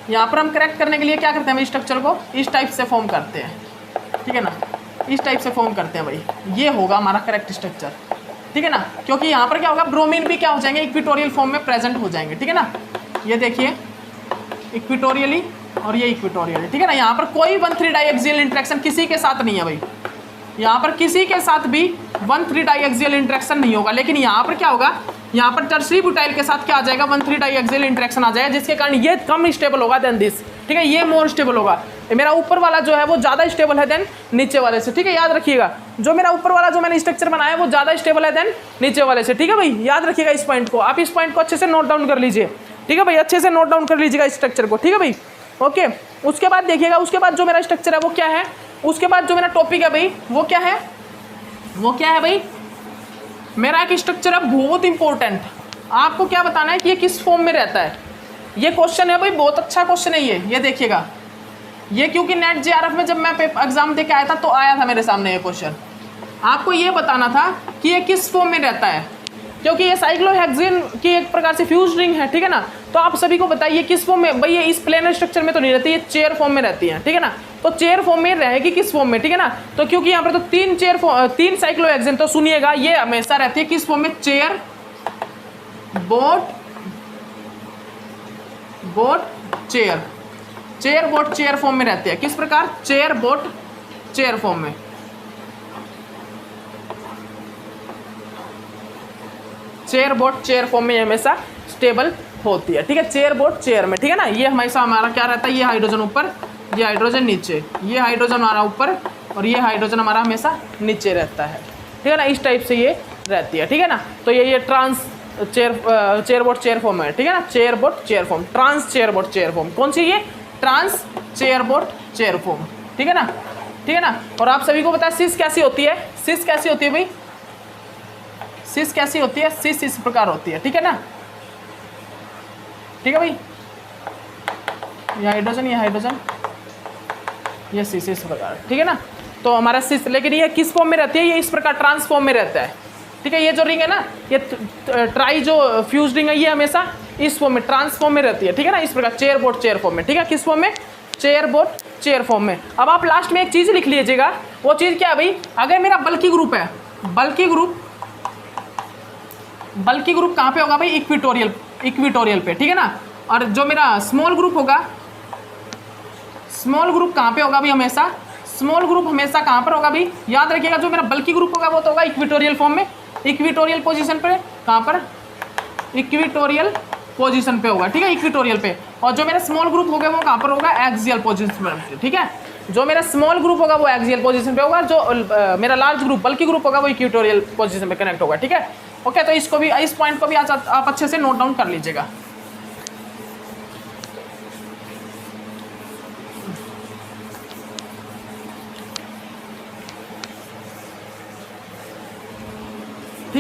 यहाँ पर हम करेक्ट करने के लिए क्या करते हैं भाई, स्ट्रक्चर को इस टाइप से फॉर्म करते हैं, ठीक है ना, इस टाइप से फॉर्म करते हैं भाई, ये होगा हमारा करेक्ट स्ट्रक्चर, ठीक है ना। क्योंकि यहाँ पर क्या होगा, ब्रोमीन भी क्या हो जाएंगे, इक्विटोरियल फॉर्म में प्रेजेंट हो जाएंगे, ठीक है ना। ये देखिए इक्विटोरियली और ये इक्विटोरियल, ठीक है ना। यहाँ पर कोई 1,3 डाइएक्सियल इंटरेक्शन किसी के साथ नहीं है भाई, यहाँ पर किसी के साथ भी 1,3 डाइएक्सियल इंटरेक्शन नहीं होगा। लेकिन यहाँ पर क्या होगा, यहाँ पर टर्शरी बुटाइल के साथ क्या आ जाएगा, 1,3 डाइएक्सियल इंटरेक्शन आ जाएगा, जिसके कारण ये कम स्टेबल होगा देन दिस, ठीक है, ये मोर स्टेबल होगा। मेरा ऊपर वाला जो है वो ज़्यादा स्टेबल है देन नीचे वाले से, ठीक है। याद रखिएगा, जो मेरा ऊपर वाला जो मैंने स्ट्रक्चर बनाया है वो ज़्यादा स्टेबल है देन नीचे वाले से, ठीक है भाई। याद रखिएगा इस पॉइंट को, आप इस पॉइंट को अच्छे से नोट डाउन कर लीजिए, ठीक है भाई, अच्छे से नोट डाउन कर लीजिएगा इस स्ट्रक्चर को, ठीक है भाई। ओके, उसके बाद देखिएगा, उसके बाद जो मेरा स्ट्रक्चर है वो क्या है, उसके बाद जो मेरा टॉपिक है भाई वो क्या है भाई, मेरा एक स्ट्रक्चर है बहुत इंपॉर्टेंट। आपको क्या बताना है कि ये किस फॉर्म में रहता है, ये क्वेश्चन है भाई, बहुत अच्छा क्वेश्चन है ये देखिएगा। ये क्योंकि नेट जेआरएफ में जब मैं एग्जाम दे के आया था तो आया था मेरे सामने ये क्वेश्चन। आपको ये बताना था कि ये किस फॉर्म में रहता है, क्योंकि ये साइक्लोहेक्सेन की एक प्रकार से फ्यूज रिंग है, ठीक है ना। तो आप सभी को बताइए किस फॉर्म में भाई, ये इस प्लेनर स्ट्रक्चर में तो नहीं रहती, ये चेयर फॉर्म में रहती है, ठीक है ना। तो चेयर फॉर्म में रहेगी किस फॉर्म में, ठीक है ना। तो क्योंकि यहाँ पर तो 3 साइक्लोहेक्सेन, तो सुनिएगा ये हमेशा रहती है किस फॉर्म में, चेयर बोट चेयर फॉर्म में रहती है। किस प्रकार, चेयर बोट चेयर फॉर्म में, चेयर बोट चेयर फॉर्म में हमेशा स्टेबल होती है, ठीक है, चेयर बोट चेयर में, ठीक है ना। ये हमेशा हमारा क्या रहता है, ये हाइड्रोजन ऊपर, ये हाइड्रोजन नीचे, ये हाइड्रोजन हमारा ऊपर और ये हाइड्रोजन हमारा हमेशा नीचे रहता है, ठीक है ना। इस टाइप से ये रहती है, ठीक है ना। तो ये trans chair boat chair form है, ठीक है ना, chair boat chair form, trans chair boat chair form, कौन सी ये, trans chair boat chair form, ठीक है ना, ठीक है ना। और आप सभी को पता है सिस कैसी होती है, सिस कैसी होती है भाई, सिस कैसी होती है, सिस इस प्रकार होती है, ठीक है ना, ठीक है भाई। ये हाइड्रोजन ये सिस इस प्रकार, ठीक है ना। तो हमारा सिस, लेकिन ये किस फॉर्म में रहती है, ये इस प्रकार ट्रांसफॉर्म में रहता है, ठीक है। ये जो रिंग है ना, ये ट्राई जो फ्यूज रिंग है, ये हमेशा इस फॉर्म में ट्रांसफॉर्म में रहती है, ठीक है ना, इस प्रकार चेयर बोट चेयर फॉर्म में, ठीक है। किस फॉर्म में, चेयर बोट चेयर फॉर्म में। अब आप लास्ट में एक चीज़ लिख लीजिएगा, वो चीज़ क्या है भाई, अगर मेरा बल्कि ग्रुप है, बल्कि ग्रुप कहाँ पे होगा भाई, इक्विटोरियल पे, ठीक है ना। और जो मेरा स्मॉल ग्रुप होगा, स्मॉल ग्रुप कहाँ पे होगा भाई, हमेशा स्मॉल ग्रुप हमेशा कहाँ पर होगा भाई, याद रखिएगा, जो मेरा बल्कि ग्रुप होगा वो तो होगा इक्विटोरियल फॉर्म में, इक्विटोरियल पोजीशन पे, कहाँ पर, इक्विटोरियल पोजीशन पे होगा, ठीक है, इक्विटोरियल पे। और जो मेरा स्मॉल ग्रुप होगा वो कहाँ पर होगा, एक्सियल पोजीशन पे, ठीक है। जो मेरा स्मॉल ग्रुप होगा वो एक्सियल पोजीशन पे होगा, जो मेरा लार्ज ग्रुप बल्कि ग्रुप होगा वो इक्विटोरियल पोजीशन पे कनेक्ट होगा, ठीक है। ओके, तो इसको भी, इस पॉइंट को भी आज आप अच्छे से नोट डाउन कर लीजिएगा।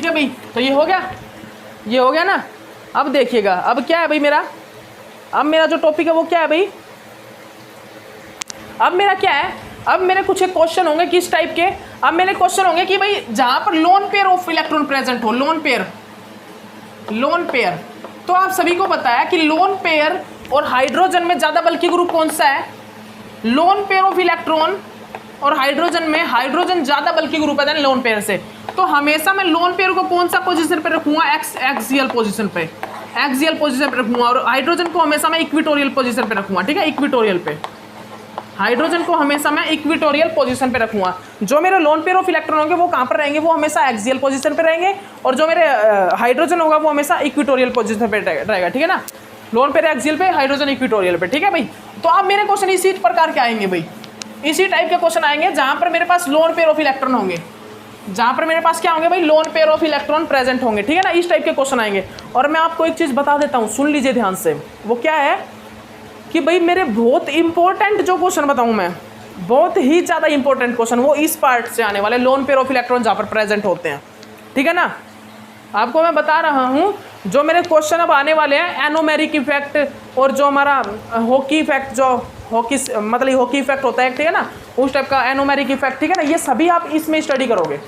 है भाई, तो ये हो गया, ये हो गया ना। अब देखिएगा, अब क्या है भाई मेरा, अब मेरा जो टॉपिक है वो क्या है भाई, अब मेरा क्या है, अब मेरे कुछ एक क्वेश्चन होंगे किस टाइप के, अब मेरे क्वेश्चन होंगे कि भाई जहां पर lone pair of electron present हो, लोन पेयर, लोन पेयर। तो आप सभी को पता है कि लोन पेयर और हाइड्रोजन में ज्यादा बल्कि ग्रुप कौन सा है, लोन पेयर ऑफ इलेक्ट्रॉन और हाइड्रोजन में हाइड्रोजन ज्यादा बल्कि ग्रुप है लोन पेयर से। तो हमेशा मैं लोन पेयर को कौन सा पोजीशन पे रखूंगा, एक्सियल पोजीशन पे, एक्सियल पोजीशन पे रखूंगा, और हाइड्रोजन को हमेशा मैं इक्विटोरियल पोजीशन पे रखूंगा, ठीक है, इक्विटोरियल पे, हाइड्रोजन को हमेशा मैं इक्विटोरियल पोजीशन पे रखूंगा। जो मेरे लोन पेयर ऑफ इलेक्ट्रॉन होंगे वो कहां पर रहेंगे, वो हमेशा एक्सियल पोजीशन पे रहेंगे, और जो मेरे हाइड्रोजन होगा वो हमेशा इक्विटोरियल पोजीशन पे रहेगा, ठीक है ना, लोन पेयर एक्सियल पे, हाइड्रोजन इक्विटोरियल पे, ठीक है भाई। तो अब मेरे क्वेश्चन इसी प्रकार के आएंगे भाई, इसी टाइप के क्वेश्चन आएंगे जहां पर मेरे पास लोन पेयर ऑफ इलेक्ट्रॉन होंगे, जहां पर मेरे पास क्या होंगे भाई, lone pair of electron present होंगे, ठीक है ना, इस टाइप के क्वेश्चन आएंगे। और मैं आपको एक चीज बता देता हूं, सुन लीजिए ध्यान से, वो क्या है कि भाई मेरे बहुत इंपॉर्टेंट जो क्वेश्चन बताऊं मैं, बहुत ही ज्यादा इंपॉर्टेंट क्वेश्चन, वो इस पार्ट से आने वाले, लोन पेयर ऑफ इलेक्ट्रॉन जहां पर प्रेजेंट होते हैं, ठीक है ना। आपको मैं बता रहा हूं जो मेरे क्वेश्चन अब आने वाले हैं, एनोमेरिक इफेक्ट और जो हमारा हॉकी इफेक्ट, जो हॉकी मतलब हॉकी इफेक्ट होता है, ठीक है ना, उस टाइप का एनोमेरिक इफेक्ट, ठीक है ना, ये सभी आप इसमें स्टडी करोगे।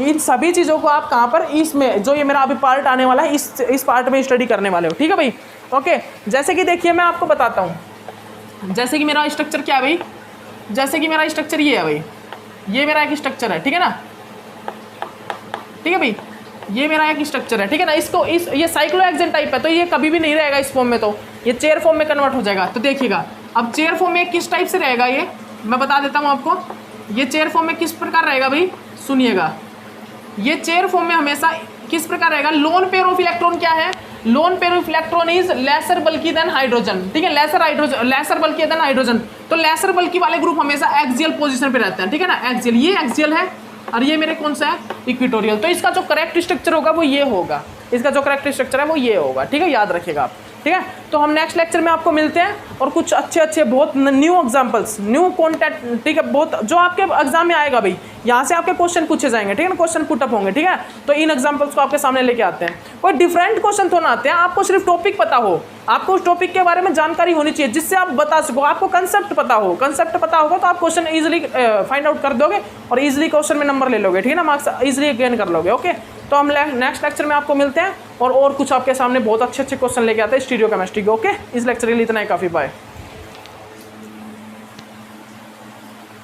इन सभी चीज़ों को आप कहाँ पर, इसमें जो ये मेरा अभी पार्ट आने वाला है, इस पार्ट में स्टडी करने वाले हो, ठीक है भाई। ओके, जैसे कि देखिए मैं आपको बताता हूँ, जैसे कि मेरा स्ट्रक्चर क्या है भाई, जैसे कि मेरा स्ट्रक्चर ये है भाई, ये मेरा एक स्ट्रक्चर है, ठीक है ना, ठीक है भाई, ये मेरा एक स्ट्रक्चर है, ठीक है ना। इसको ये साइक्लोहेक्सेन टाइप है, तो ये कभी भी नहीं रहेगा इस फॉर्म में, तो ये चेयर फॉर्म में कन्वर्ट हो जाएगा। तो देखिएगा अब चेयर फॉर्म में किस टाइप से रहेगा, ये मैं बता देता हूँ आपको, ये चेयर फॉर्म में किस प्रकार रहेगा भाई, सुनिएगा, ये चेयर फॉर्म में हमेशा किस प्रकार रहेगा, लोन पेयर ऑफ इलेक्ट्रॉन क्या है, lone pair of electron is lesser बल्कि देन हाइड्रोजन, ठीक है, लेसर बल्कि देन हाइड्रोजन। तो लेसर बल्कि वाले ग्रुप हमेशा एक्सियल पोजीशन पे रहते हैं, ठीक है ना, एक्सियल, ये एक्सियल है और ये मेरे कौन सा है, इक्विटोरियल। तो इसका जो करेक्ट स्ट्रक्चर होगा वो ये होगा, इसका जो करेक्ट स्ट्रक्चर है वो ये होगा, ठीक है, याद रखिएगा आप, ठीक है। तो हम नेक्स्ट लेक्चर में आपको मिलते हैं और कुछ अच्छे बहुत न्यू एग्जांपल्स, न्यू कॉन्टेंट, ठीक है, बहुत जो आपके एग्जाम में आएगा भाई, यहाँ से आपके क्वेश्चन पूछे जाएंगे, ठीक है ना, क्वेश्चन पुटअप होंगे, ठीक है। तो इन एग्जांपल्स को आपके सामने लेके आते हैं, कोई डिफरेंट क्वेश्चन तो ना आते हैं, आपको सिर्फ टॉपिक पता हो, आपको उस टॉपिक के बारे में जानकारी होनी चाहिए जिससे आप बता सको, आपको कंसेप्ट पता हो, कंसेप्ट पता होगा तो आप क्वेश्चन इजीली फाइंड आउट कर दोगे और इजीली क्वेश्चन में नंबर ले लोगे, ठीक है ना, मार्क्स इजीली गेन कर लोगे। ओके, तो हम नेक्स्ट लेक्चर में आपको मिलते हैं और कुछ आपके सामने बहुत अच्छे क्वेश्चन लेके आते हैं स्टीरियो केमिस्ट्री के। ओके, इस लेक्चर के लिए इतना ही काफ़ी, बाय।